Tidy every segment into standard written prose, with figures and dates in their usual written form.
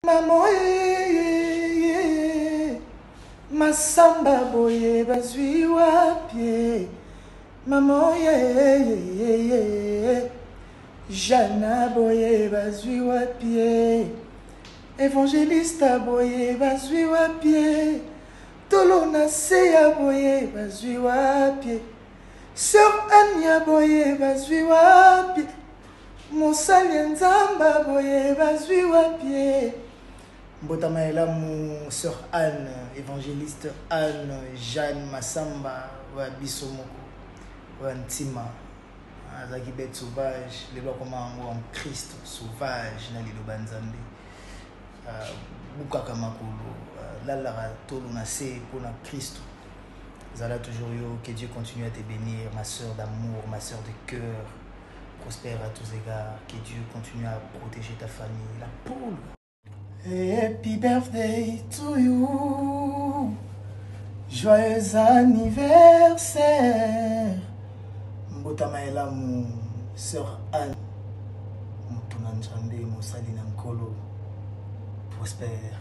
Maman, Masamba boye bazui wapie. Maman, Jana boye bazui wapie. Évangéliste boye bazui wapie. Tolona seya boye bazui wapie. Sœur Anya boye bazui wapie. Mosali nzamba boye bazui wapie. Mbotama elamu sœur Anne, évangéliste Anne, Jeanne Massamba, wa Bisomoko, wa Ntima, Azaki bête sauvage, les lois comme en Christ sauvage, na lilo banzambe, Bukaka Makolo, Lalara Tolo Nase, pour Christ. Zala toujours yo, que Dieu continue à te bénir, ma sœur d'amour, ma sœur de cœur, prospère à tous égards, que Dieu continue à protéger ta famille, la poule. Happy birthday to you. Joyeux anniversaire. Mbotama elamu sœur Anne. Mutuna Njambe Mosali Nankolo. Prospère.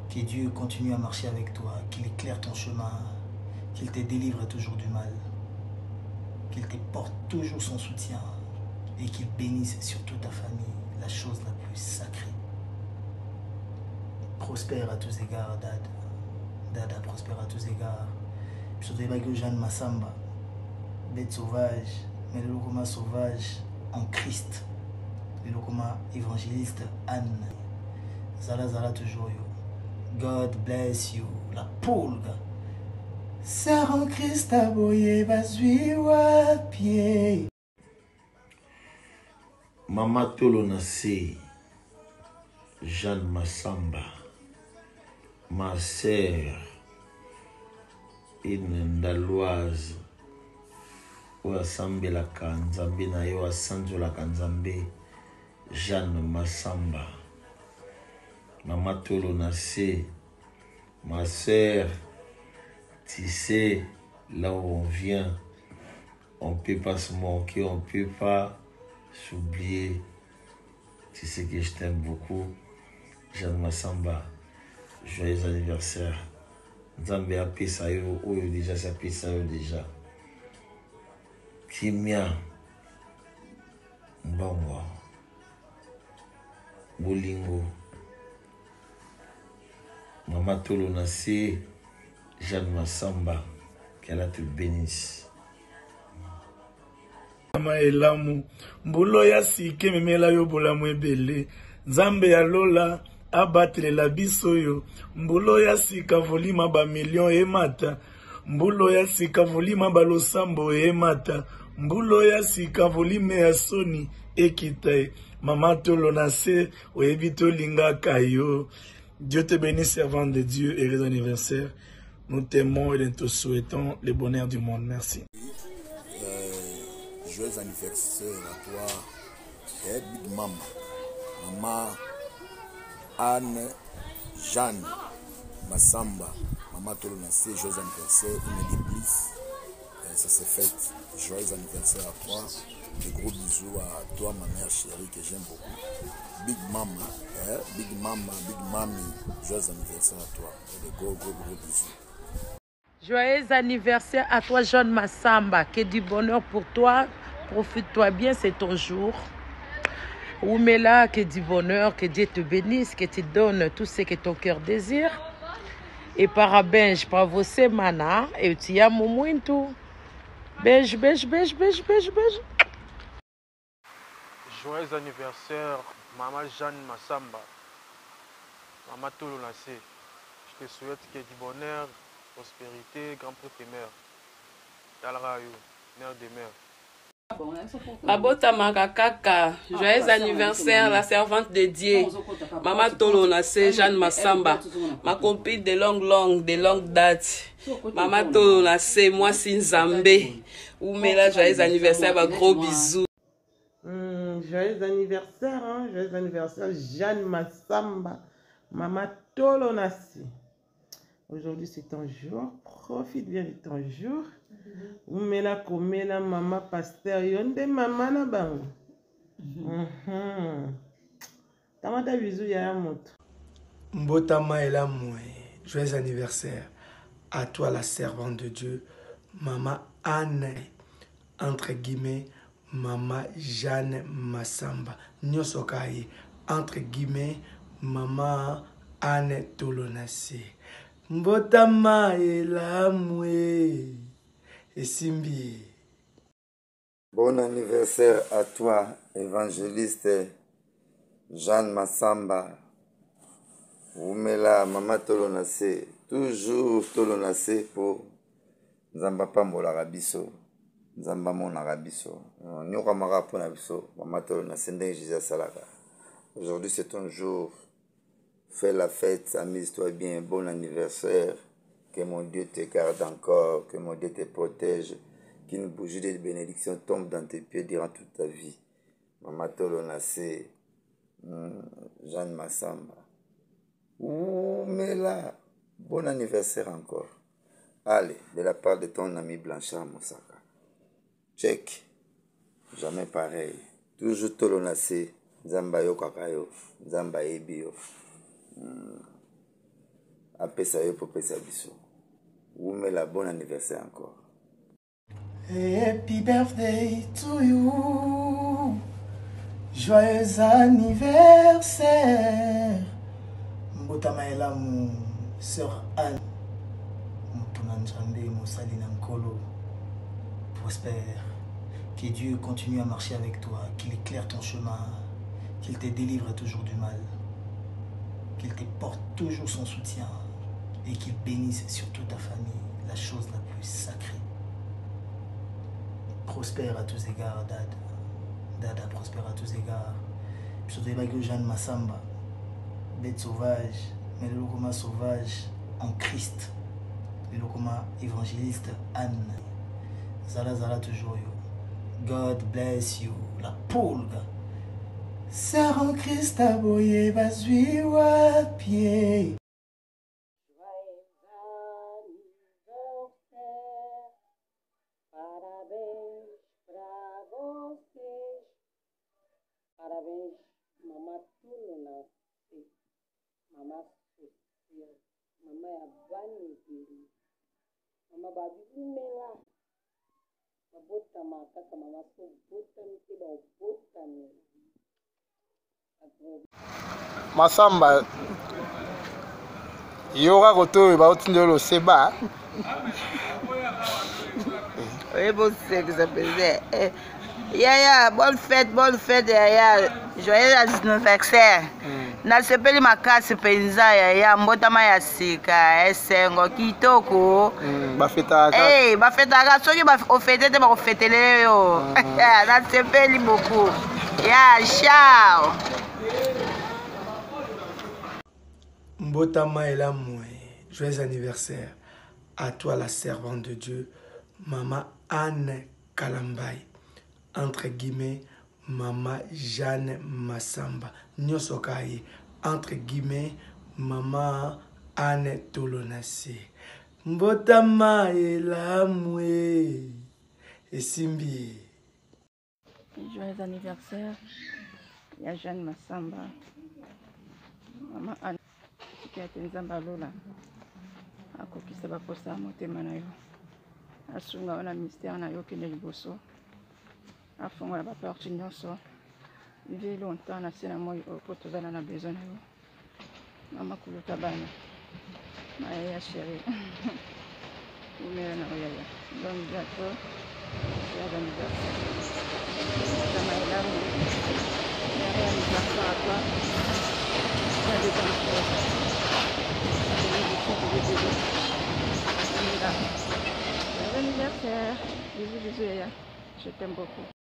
Que Dieu continue à marcher avec toi, qu'il éclaire ton chemin, qu'il te délivre toujours du mal, qu'il te porte toujours son soutien et qu'il bénisse surtout ta famille, la chose la plus sacrée. Prospère à tous égards, Dad. Dada prospère à tous égards. Surtout avec Jeanne Massamba, bête sauvage, mais le locoma sauvage en Christ. Le locoma évangéliste Anne. Zala Zala toujours yo. God bless you. La poule. Sœur en Christ aboye bazui wa pied. Mama Tolo Nase, Jeanne Massamba. Ma sœur, une ndaloise, ou assemble la kanzambe na yo asanzo la kanzambe, Jeanne Massamba. Mama Tolo Nase, ma sœur, tu sais, là où on vient, on ne peut pas se manquer, on ne peut pas s'oublier. Tu sais que je t'aime beaucoup, Jeanne Massamba. Joyeux anniversaire. Nzambe a pesa yo, oyo déjà, ça pesa yo déjà. Kimia, Mbangwa, Bolingo, Mama Tolo Nase, Jeanne Massamba, qu'elle te bénisse. Mama elamu, mbulo ya sike memela yo bolamu ebele, Nzambe ya lola, abattre la biso yo, mbulo ya sika volima ba million emata, mbulo ya sika volima ba losambo emata, mbulo ya sika volime ya soni ekita. Mama Tolo Nase, oebito linga kayo. Dieu te bénisse, servant de Dieu, et heureux anniversaire. Nous t'aimons et nous te souhaitons le bonheur du monde. Merci. Joyeux anniversaire à toi, Big Mama, Maman Anne, Jeanne Massamba, Maman Tolo Nase, joyeux anniversaire, une église, ça s'est fait. Joyeux anniversaire à toi, des gros bisous à toi, ma mère chérie que j'aime beaucoup. Big Mama, Big Mama, Big Mami, joyeux anniversaire à toi, et des gros bisous. Joyeux anniversaire à toi, Jeanne Massamba, que du bonheur pour toi, profite-toi bien, c'est ton jour. Oumela, que du bonheur, que Dieu te bénisse, que te donne tout ce que ton cœur désire. Et parabéns para você, Mana, eu te amo muito. Beijo, beijo, beijo, beijo, beijo, beijo. Joyeux anniversaire, Maman Jeanne Massamba, Maman Tolo Nase. Je te souhaite que du bonheur, prospérité, grand prix mère. Dalrayo, mère des mères. Babota Makakaka, joyeux anniversaire, la servante de Dieu, Maman Tolo Nase, Jeanne Massamba, ma copine de longue date, Maman Tolo Nase, moi Sinzambe, Oumela, joyeux anniversaire, gros bisous. Joyeux anniversaire, hein? Joyeux anniversaire, Jeanne Massamba, Maman Tolo Nase. Aujourd'hui c'est ton jour, profite bien de ton jour. Oumela komela maman pasteur yonde maman na bango. Tamata bizu ya moto. Mbotama Elamoué, joyeux anniversaire à toi la servante de Dieu, Maman Anne, entre guillemets, Maman Jeanne Massamba, Nyosokaye, entre guillemets, Maman Anne Tolonase. Mbotama Elamoué, et Simbi. Bon anniversaire à toi, évangéliste Jeanne Massamba. Oumela, Maman Tolonase, toujours Tolonase pour Nzamba Pambola Rabiso, Nzamba Mona Rabiso. Nyoka Mara Ponabiso, Maman Tolonase, Ndeng Jésus Salaka. Aujourd'hui c'est ton jour. Fais la fête, amuse-toi bien, bon anniversaire. Que mon Dieu te garde encore, que mon Dieu te protège. Qu'une bougie de bénédiction tombe dans tes pieds durant toute ta vie. Maman Tolonase, Jeanne Massamba. Ouh, mais là, bon anniversaire encore. Allez, de la part de ton ami Blanchard Moussaka. Check. Jamais pareil. Toujours Tolonase, Zamba yo kakayo, Zamba ebio. Apesa yo popesa biso. Ouh, mais là, bon anniversaire encore. Happy birthday to you. Joyeux anniversaire. Mbotama Elamou, sœur Anne. Moutounanjambe, Moussalina Nkolo. Prospère. Que Dieu continue à marcher avec toi, qu'il éclaire ton chemin, qu'il te délivre toujours du mal, qu'il te porte toujours son soutien et qu'il bénisse surtout ta famille, la chose la plus sacrée. Prospère à tous égards, Dada prospère à tous égards. Je te dis Jeanne Massamba, bête sauvage, mais le locoma sauvage en Christ, le locoma évangéliste Anne. Zala Zala toujours yo. God bless you, la poule. Sœur en Christ aboye basui wa pied. Parabéns, Maman Tolonase, Maman Sophia, Maman Yabani Biri, Maman Babi Mela, Babota Makaka, Maman Sobota Mitiba, Bota Massamba, Yoga Koto, Bautindolo Seba. Oui, bon, c'est que ça faisait. Yaya, bonne fête, Yaya. Joyeux anniversaire. Na sepeli makasi penza Yaya, mbotama ya sika, esengo kitoko. Bafetaka. Eh, bafetaka soki ofete te bakofetele yo. Na sepeli beaucoup. Ya, ciao. Mbotama Elamoué, joyeux anniversaire à toi la servante de Dieu, Maman Anne Kalambaye. Entre guillemets, Maman Jeanne Massamba, Nyosokaye, entre guillemets, Maman Anne Tolonase. Mbotama Elamoué, et Simbi. Joyeux anniversaire, il y a Jeanne Massamba, Maman Anne, qui a été Nzamba Lola, à Kokisa Baposa, Motema na yo, à Sunga, on a mystère na yo, qui n'est liboso. À fond, on a pas peur, tu n'as pas. Vivez longtemps, on a sénat moi, pour te donner la besoin. Maman Koulou Tabana. Maïa chérie. Vous m'avez envoyé. Bonne bientôt. Joyeux anniversaire. Maïla, joyeux anniversaire à toi. Joyeux anniversaire. Bisous, bisous, Yaya. Je t'aime beaucoup.